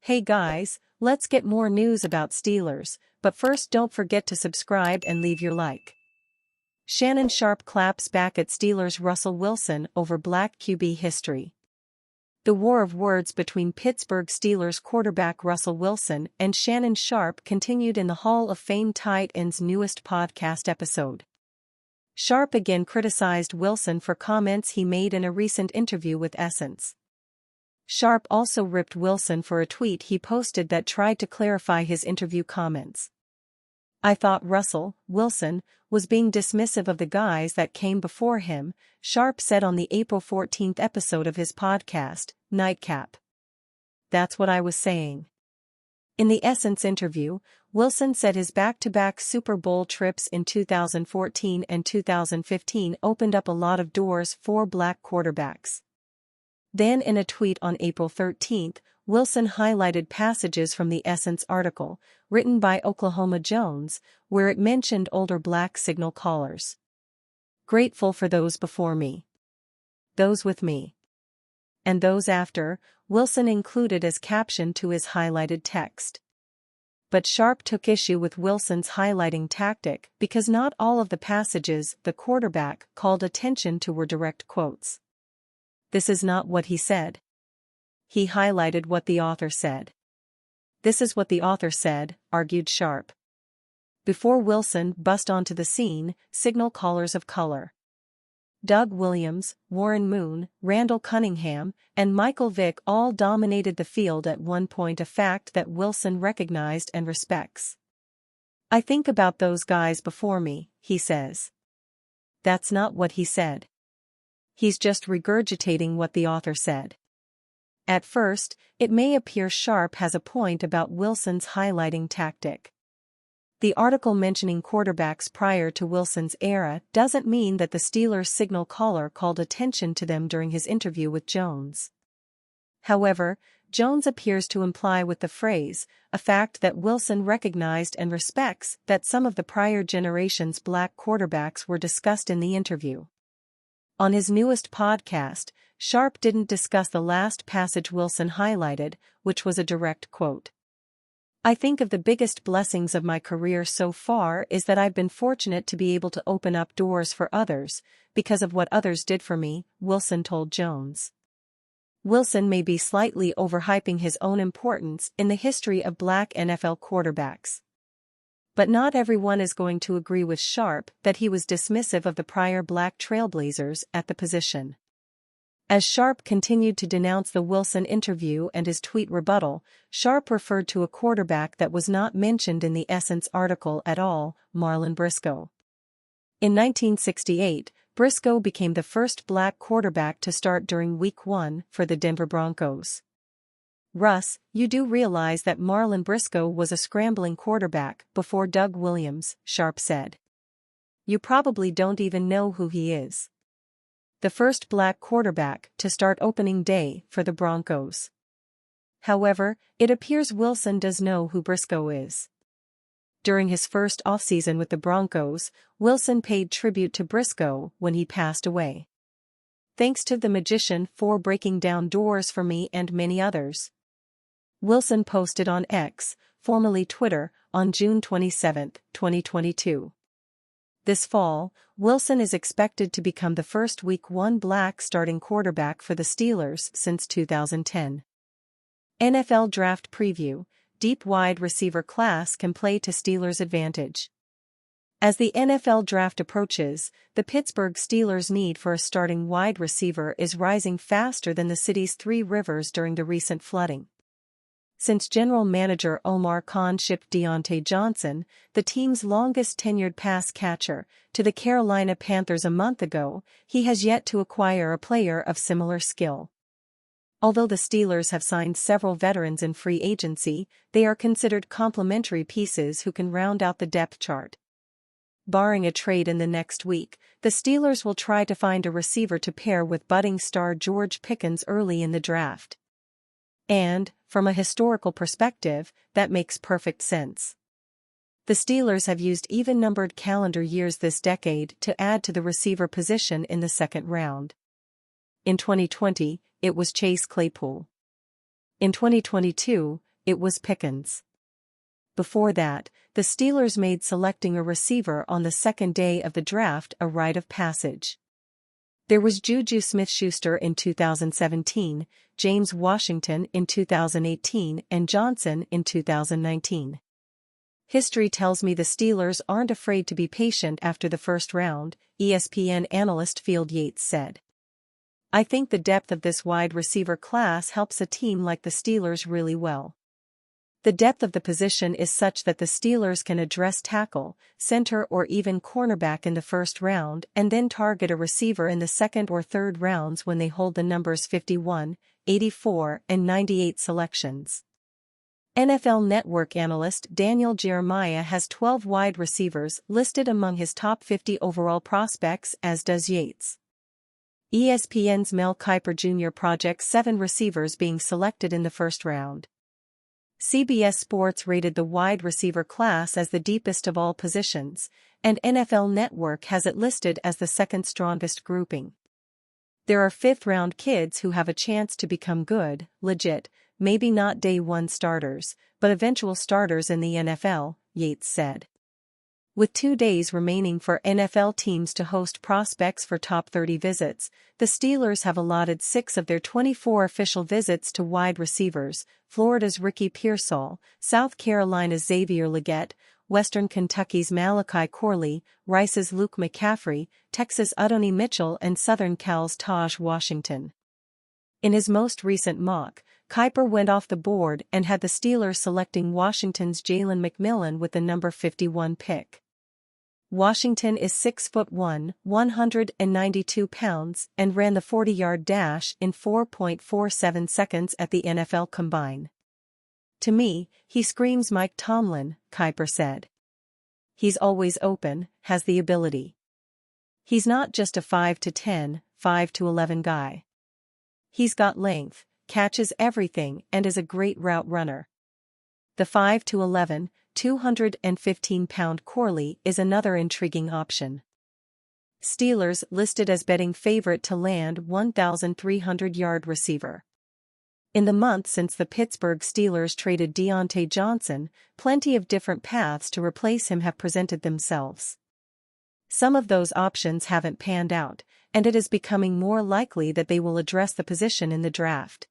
Hey guys, let's get more news about Steelers, but first don't forget to subscribe and leave your like. Shannon Sharpe claps back at Steelers' Russell Wilson over Black QB history. The war of words between Pittsburgh Steelers quarterback Russell Wilson and Shannon Sharpe continued in the Hall of Fame tight end's newest podcast episode. Sharpe again criticized Wilson for comments he made in a recent interview with Essence. Sharpe also ripped Wilson for a tweet he posted that tried to clarify his interview comments. "I thought Russell, Wilson, was being dismissive of the guys that came before him," Sharpe said on the April 14th episode of his podcast, Nightcap. "That's what I was saying." In the Essence interview, Wilson said his back-to-back Super Bowl trips in 2014 and 2015 opened up a lot of doors for black quarterbacks. Then in a tweet on April 13th, Wilson highlighted passages from the Essence article, written by Oklahoma Jones, where it mentioned older black signal callers. "Grateful for those before me. Those with me. And those after," Wilson included as caption to his highlighted text. But Sharpe took issue with Wilson's highlighting tactic because not all of the passages the quarterback called attention to were direct quotes. "This is not what he said. He highlighted what the author said. This is what the author said," argued Sharpe. Before Wilson bust onto the scene, signal callers of color. Doug Williams, Warren Moon, Randall Cunningham, and Michael Vick all dominated the field at one point, a fact that Wilson recognized and respects. "I think about those guys before me," he says. That's not what he said. He's just regurgitating what the author said. At first, it may appear Sharpe has a point about Wilson's highlighting tactic. The article mentioning quarterbacks prior to Wilson's era doesn't mean that the Steelers' signal caller called attention to them during his interview with Jones. However, Jones appears to imply with the phrase, a fact that Wilson recognized and respects, that some of the prior generation's black quarterbacks were discussed in the interview. On his newest podcast, Sharpe didn't discuss the last passage Wilson highlighted, which was a direct quote. "I think of the biggest blessings of my career so far is that I've been fortunate to be able to open up doors for others, because of what others did for me," Wilson told Jones. Wilson may be slightly overhyping his own importance in the history of black NFL quarterbacks. But not everyone is going to agree with Sharpe that he was dismissive of the prior black trailblazers at the position. As Sharpe continued to denounce the Wilson interview and his tweet rebuttal, Sharpe referred to a quarterback that was not mentioned in the Essence article at all, Marlin Briscoe. In 1968, Briscoe became the first black quarterback to start during Week 1 for the Denver Broncos. "Russ, you do realize that Marlin Briscoe was a scrambling quarterback before Doug Williams," Sharpe said. "You probably don't even know who he is. The first black quarterback to start opening day for the Broncos." However, it appears Wilson does know who Briscoe is. During his first offseason with the Broncos, Wilson paid tribute to Briscoe when he passed away. "Thanks to the magician for breaking down doors for me and many others," Wilson posted on X, formerly Twitter, on June 27, 2022. This fall, Wilson is expected to become the first Week 1 black starting quarterback for the Steelers since 2010. NFL Draft Preview: Deep wide receiver class can play to Steelers' advantage. As the NFL Draft approaches, the Pittsburgh Steelers' need for a starting wide receiver is rising faster than the city's three rivers during the recent flooding. Since general manager Omar Khan shipped Deontay Johnson, the team's longest-tenured pass catcher, to the Carolina Panthers a month ago, he has yet to acquire a player of similar skill. Although the Steelers have signed several veterans in free agency, they are considered complementary pieces who can round out the depth chart. Barring a trade in the next week, the Steelers will try to find a receiver to pair with budding star George Pickens early in the draft. And, from a historical perspective, that makes perfect sense. The Steelers have used even-numbered calendar years this decade to add to the receiver position in the second round. In 2020, it was Chase Claypool. In 2022, it was Pickens. Before that, the Steelers made selecting a receiver on the second day of the draft a rite of passage. There was Juju Smith-Schuster in 2017, James Washington in 2018 and Johnson in 2019. History tells me the Steelers aren't afraid to be patient after the first round, ESPN analyst Field Yates said. I think the depth of this wide receiver class helps a team like the Steelers really well. The depth of the position is such that the Steelers can address tackle, center or even cornerback in the first round and then target a receiver in the second or third rounds when they hold the numbers 51, 84 and 98 selections. NFL Network analyst Daniel Jeremiah has 12 wide receivers listed among his top 50 overall prospects, as does Yates. ESPN's Mel Kiper Jr. projects 7 receivers being selected in the first round. CBS Sports rated the wide receiver class as the deepest of all positions, and NFL Network has it listed as the second strongest grouping. There are fifth-round kids who have a chance to become good, legit, maybe not day-one starters, but eventual starters in the NFL, Yates said. With 2 days remaining for NFL teams to host prospects for top 30 visits, the Steelers have allotted 6 of their 24 official visits to wide receivers: Florida's Ricky Pearsall, South Carolina's Xavier Legette, Western Kentucky's Malachi Corley, Rice's Luke McCaffrey, Texas' Adonai Mitchell and Southern Cal's Taj Washington. In his most recent mock, Kiper went off the board and had the Steelers selecting Washington's Jalen McMillan with the number 51 pick. Washington is 6'1", 192 pounds, and ran the 40-yard dash in 4.47 seconds at the NFL Combine. To me, he screams Mike Tomlin, Kiper said. He's always open, has the ability. He's not just a 5'10", 5'11" guy. He's got length, catches everything and is a great route runner. The 5'11", 215-pound Corley is another intriguing option. Steelers listed as betting favorite to land 1,300-yard receiver. In the month since the Pittsburgh Steelers traded Deontay Johnson, plenty of different paths to replace him have presented themselves. Some of those options haven't panned out, and it is becoming more likely that they will address the position in the draft.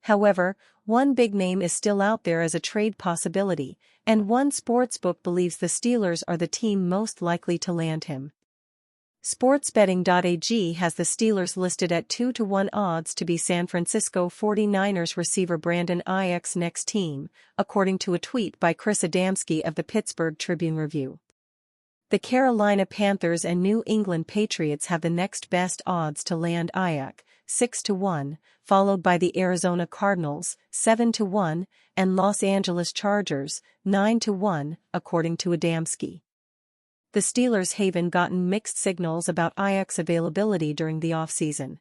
However, one big name is still out there as a trade possibility, and one sportsbook believes the Steelers are the team most likely to land him. Sportsbetting.ag has the Steelers listed at 2-1 odds to be San Francisco 49ers receiver Brandon Aiyuk's next team, according to a tweet by Chris Adamski of the Pittsburgh Tribune-Review. The Carolina Panthers and New England Patriots have the next best odds to land Aiyuk, 6-1, followed by the Arizona Cardinals, 7-1, and Los Angeles Chargers, 9-1, according to Adamski. The Steelers have gotten mixed signals about Aiyuk's availability during the offseason.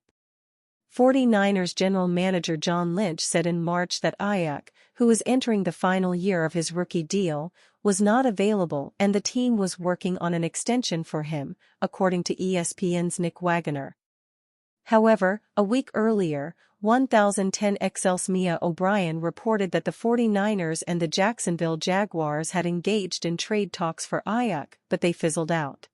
49ers general manager John Lynch said in March that Aiyuk, who is entering the final year of his rookie deal, was not available and the team was working on an extension for him, according to ESPN's Nick Wagoner. However, a week earlier, 1010XL's Mia O'Brien reported that the 49ers and the Jacksonville Jaguars had engaged in trade talks for Aiyuk, but they fizzled out.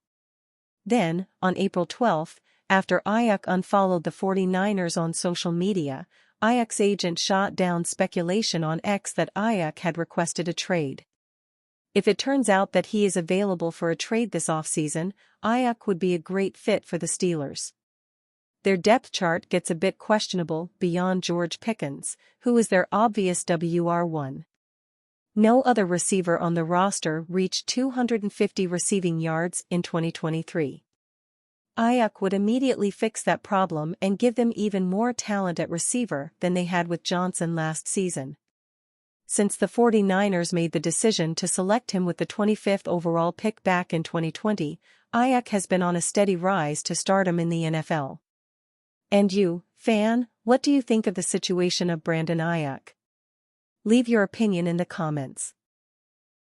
Then, on April 12, after Aiyuk unfollowed the 49ers on social media, Aiyuk's agent shot down speculation on X that Aiyuk had requested a trade. If it turns out that he is available for a trade this offseason, Aiyuk would be a great fit for the Steelers. Their depth chart gets a bit questionable beyond George Pickens, who is their obvious WR1. No other receiver on the roster reached 250 receiving yards in 2023. Aiyuk would immediately fix that problem and give them even more talent at receiver than they had with Johnson last season. Since the 49ers made the decision to select him with the 25th overall pick back in 2020, Aiyuk has been on a steady rise to stardom in the NFL. And you, fan, what do you think of the situation of Brandon Aiyuk? Leave your opinion in the comments.